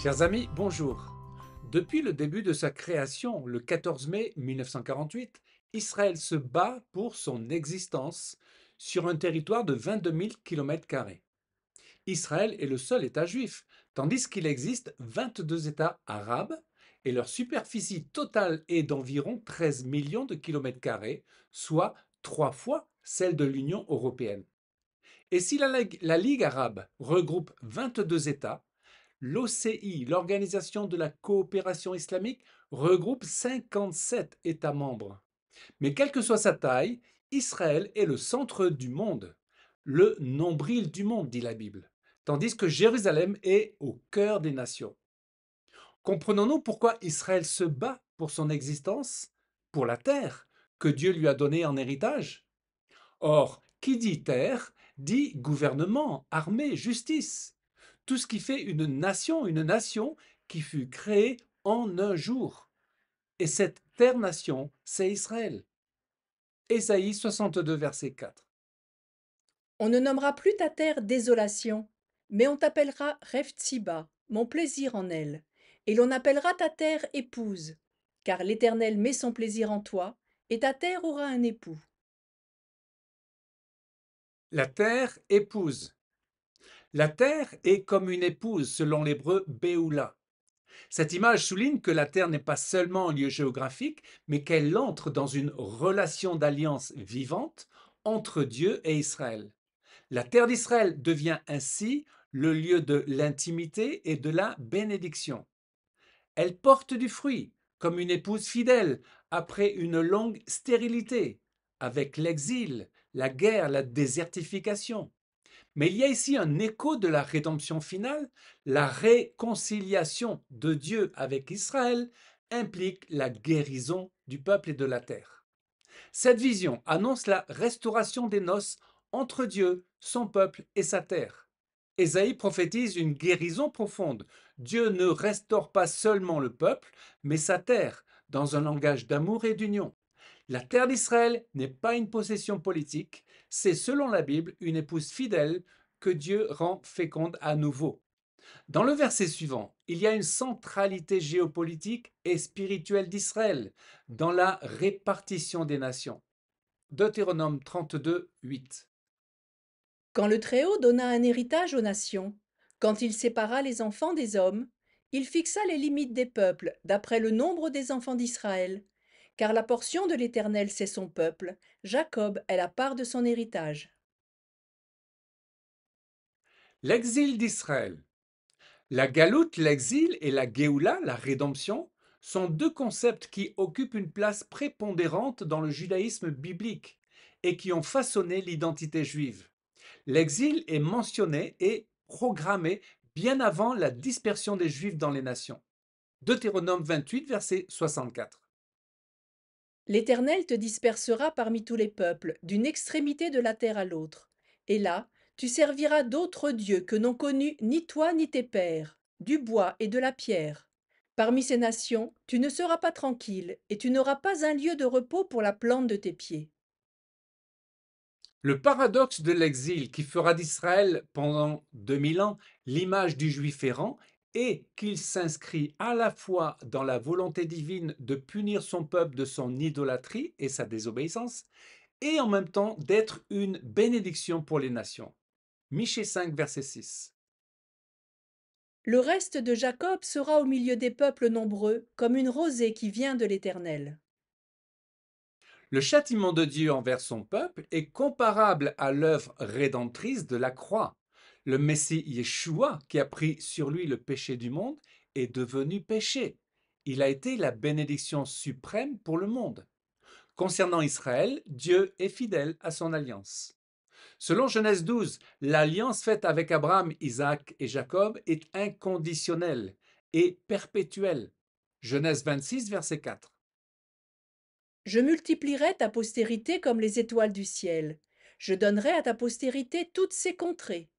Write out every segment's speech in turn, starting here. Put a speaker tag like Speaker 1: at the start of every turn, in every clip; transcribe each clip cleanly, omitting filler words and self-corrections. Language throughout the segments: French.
Speaker 1: Chers amis, bonjour. Depuis le début de sa création, le 14 mai 1948, Israël se bat pour son existence sur un territoire de 22 000 km². Israël est le seul État juif, tandis qu'il existe 22 États arabes et leur superficie totale est d'environ 13 millions de kilomètres carrés, soit 3 fois celle de l'Union européenne. Et si la Ligue arabe regroupe 22 États, l'OCI, l'Organisation de la coopération islamique, regroupe 57 États membres. Mais quelle que soit sa taille, Israël est le centre du monde, le nombril du monde, dit la Bible, tandis que Jérusalem est au cœur des nations. Comprenons-nous pourquoi Israël se bat pour son existence, pour la terre que Dieu lui a donnée en héritage? Or, qui dit terre, dit gouvernement, armée, justice. Tout ce qui fait une nation qui fut créée en un jour. Et cette terre-nation, c'est Israël. Ésaïe 62, verset 4.
Speaker 2: On ne nommera plus ta terre désolation, mais on t'appellera Rephtsiba, mon plaisir en elle. Et l'on appellera ta terre épouse, car l'Éternel met son plaisir en toi, et ta terre aura un époux.
Speaker 1: La terre épouse. La terre est comme une épouse selon l'hébreu Béoula. Cette image souligne que la terre n'est pas seulement un lieu géographique, mais qu'elle entre dans une relation d'alliance vivante entre Dieu et Israël. La terre d'Israël devient ainsi le lieu de l'intimité et de la bénédiction. Elle porte du fruit, comme une épouse fidèle, après une longue stérilité, avec l'exil, la guerre, la désertification. Mais il y a ici un écho de la rédemption finale. La réconciliation de Dieu avec Israël implique la guérison du peuple et de la terre. Cette vision annonce la restauration des noces entre Dieu, son peuple et sa terre. Ésaïe prophétise une guérison profonde. Dieu ne restaure pas seulement le peuple, mais sa terre, dans un langage d'amour et d'union. La terre d'Israël n'est pas une possession politique, c'est selon la Bible une épouse fidèle que Dieu rend féconde à nouveau. Dans le verset suivant, il y a une centralité géopolitique et spirituelle d'Israël dans la répartition des nations. Deutéronome 32, 8.
Speaker 2: Quand le Très-Haut donna un héritage aux nations, quand il sépara les enfants des hommes, il fixa les limites des peuples d'après le nombre des enfants d'Israël, car la portion de l'Éternel c'est son peuple, Jacob est la part de son héritage.
Speaker 1: L'exil d'Israël. La galoute, l'exil, et la Géoula, la rédemption, sont deux concepts qui occupent une place prépondérante dans le judaïsme biblique et qui ont façonné l'identité juive. L'exil est mentionné et programmé bien avant la dispersion des Juifs dans les nations. Deutéronome 28, verset 64.
Speaker 2: L'Éternel te dispersera parmi tous les peuples, d'une extrémité de la terre à l'autre. Et là, tu serviras d'autres dieux que n'ont connus ni toi ni tes pères, du bois et de la pierre. Parmi ces nations, tu ne seras pas tranquille, et tu n'auras pas un lieu de repos pour la plante de tes pieds.
Speaker 1: Le paradoxe de l'exil qui fera d'Israël pendant 2000 ans l'image du juif errant est qu'il s'inscrit à la fois dans la volonté divine de punir son peuple de son idolâtrie et sa désobéissance, et en même temps d'être une bénédiction pour les nations. Michée 5, verset 6.
Speaker 2: Le reste de Jacob sera au milieu des peuples nombreux, comme une rosée qui vient de l'Éternel.
Speaker 1: Le châtiment de Dieu envers son peuple est comparable à l'œuvre rédemptrice de la croix. Le Messie Yeshua, qui a pris sur lui le péché du monde, est devenu péché. Il a été la bénédiction suprême pour le monde. Concernant Israël, Dieu est fidèle à son alliance. Selon Genèse 12, l'alliance faite avec Abraham, Isaac et Jacob est inconditionnelle et perpétuelle. Genèse 26, verset 4.
Speaker 2: Je multiplierai ta postérité comme les étoiles du ciel. Je donnerai à ta postérité toutes ces contrées.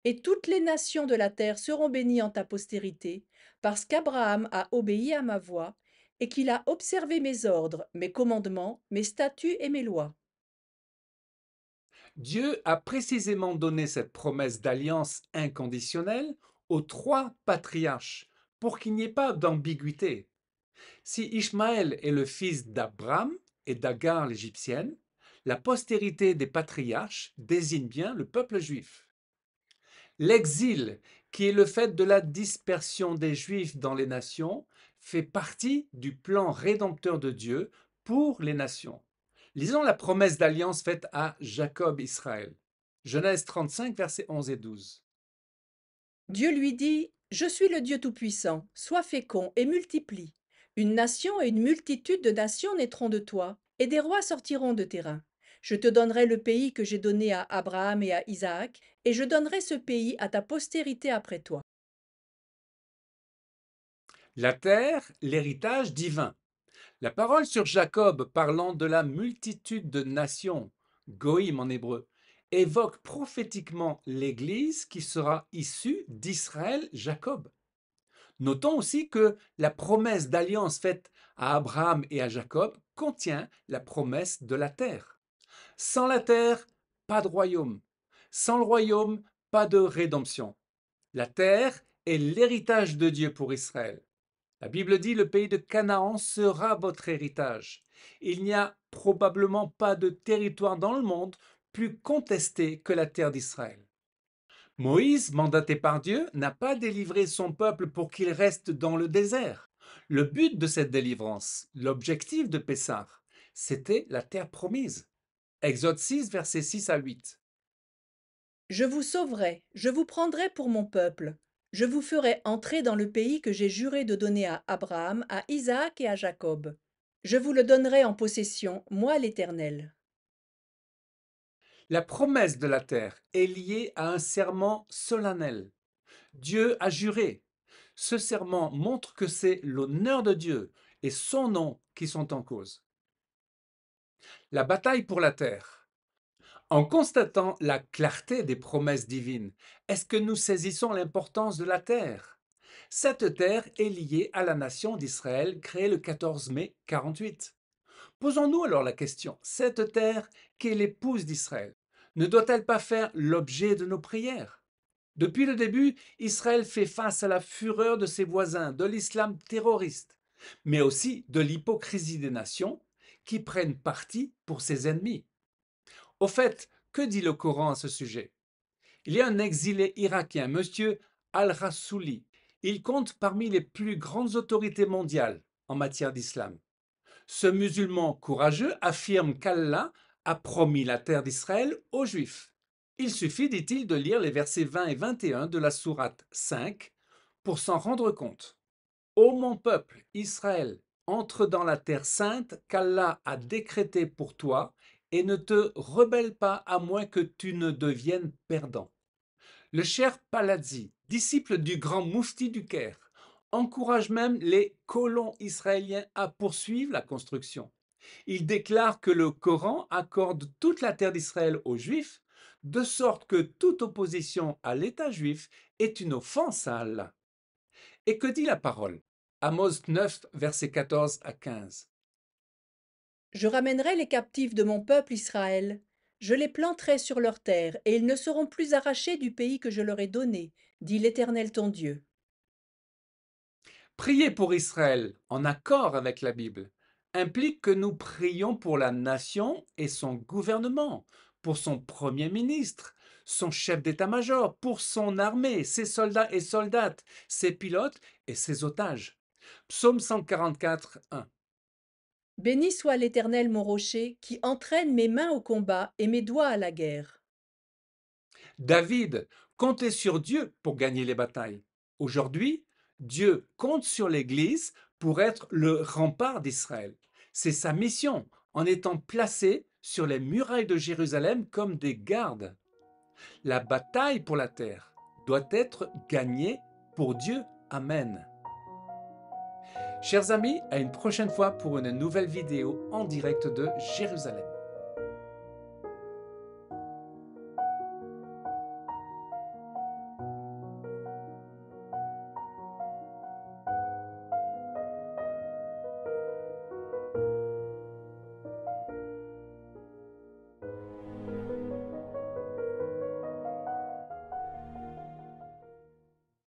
Speaker 2: Et toutes les nations de la terre seront bénies en ta postérité, parce qu'Abraham a obéi à ma voix, et qu'il a observé mes ordres, mes commandements, mes statuts et mes lois.
Speaker 1: Dieu a précisément donné cette promesse d'alliance inconditionnelle aux trois patriarches pour qu'il n'y ait pas d'ambiguïté. Si Ishmaël est le fils d'Abraham et d'Agar l'égyptienne, la postérité des patriarches désigne bien le peuple juif. L'exil, qui est le fait de la dispersion des Juifs dans les nations, fait partie du plan rédempteur de Dieu pour les nations. Lisons la promesse d'alliance faite à Jacob-Israël. Genèse 35, versets 11 et 12.
Speaker 2: Dieu lui dit: Je suis le Dieu Tout-Puissant, sois fécond et multiplie. Une nation et une multitude de nations naîtront de toi, et des rois sortiront de tes reins. Je te donnerai le pays que j'ai donné à Abraham et à Isaac, et je donnerai ce pays à ta postérité après toi.
Speaker 1: La terre, l'héritage divin. La parole sur Jacob parlant de la multitude de nations, Goïm en hébreu, évoque prophétiquement l'Église qui sera issue d'Israël, Jacob. Notons aussi que la promesse d'alliance faite à Abraham et à Jacob contient la promesse de la terre. Sans la terre, pas de royaume. Sans le royaume, pas de rédemption. La terre est l'héritage de Dieu pour Israël. La Bible dit: le pays de Canaan sera votre héritage. Il n'y a probablement pas de territoire dans le monde plus contesté que la terre d'Israël. Moïse, mandaté par Dieu, n'a pas délivré son peuple pour qu'il reste dans le désert. Le but de cette délivrance, l'objectif de Pessah, c'était la terre promise. Exode 6, versets 6 à 8.
Speaker 2: Je vous sauverai, je vous prendrai pour mon peuple. Je vous ferai entrer dans le pays que j'ai juré de donner à Abraham, à Isaac et à Jacob. Je vous le donnerai en possession, moi l'Éternel.
Speaker 1: La promesse de la terre est liée à un serment solennel. Dieu a juré. Ce serment montre que c'est l'honneur de Dieu et son nom qui sont en cause. La bataille pour la terre. En constatant la clarté des promesses divines, est-ce que nous saisissons l'importance de la terre? Cette terre est liée à la nation d'Israël créée le 14 mai 48. Posons-nous alors la question, cette terre qui est l'épouse d'Israël, ne doit-elle pas faire l'objet de nos prières? Depuis le début, Israël fait face à la fureur de ses voisins, de l'islam terroriste, mais aussi de l'hypocrisie des nations qui prennent parti pour ses ennemis. Au fait, que dit le Coran à ce sujet? Il y a un exilé irakien, monsieur Al-Rassouli. Il compte parmi les plus grandes autorités mondiales en matière d'islam. Ce musulman courageux affirme qu'Allah a promis la terre d'Israël aux Juifs. Il suffit, dit-il, de lire les versets 20 et 21 de la sourate 5 pour s'en rendre compte. Ô mon peuple, Israël, entre dans la terre sainte qu'Allah a décrétée pour toi et ne te rebelle pas à moins que tu ne deviennes perdant. Le cher Palazzi, disciple du grand moufti du Caire, encourage même les colons israéliens à poursuivre la construction. Il déclare que le Coran accorde toute la terre d'Israël aux Juifs, de sorte que toute opposition à l'État juif est une offense à Allah. Et que dit la parole? Amos 9, versets 14 à 15.
Speaker 2: Je ramènerai les captifs de mon peuple Israël. Je les planterai sur leur terre, et ils ne seront plus arrachés du pays que je leur ai donné, dit l'Éternel ton Dieu.
Speaker 1: Prier pour Israël, en accord avec la Bible, implique que nous prions pour la nation et son gouvernement, pour son premier ministre, son chef d'état-major, pour son armée, ses soldats et soldates, ses pilotes et ses otages. Psaume 144, 1.
Speaker 2: Béni soit l'Éternel mon rocher, qui entraîne mes mains au combat et mes doigts à la guerre.
Speaker 1: David comptait sur Dieu pour gagner les batailles. Aujourd'hui, Dieu compte sur l'Église pour être le rempart d'Israël. C'est sa mission en étant placé sur les murailles de Jérusalem comme des gardes. La bataille pour la terre doit être gagnée pour Dieu. Amen. Chers amis, à une prochaine fois pour une nouvelle vidéo en direct de Jérusalem.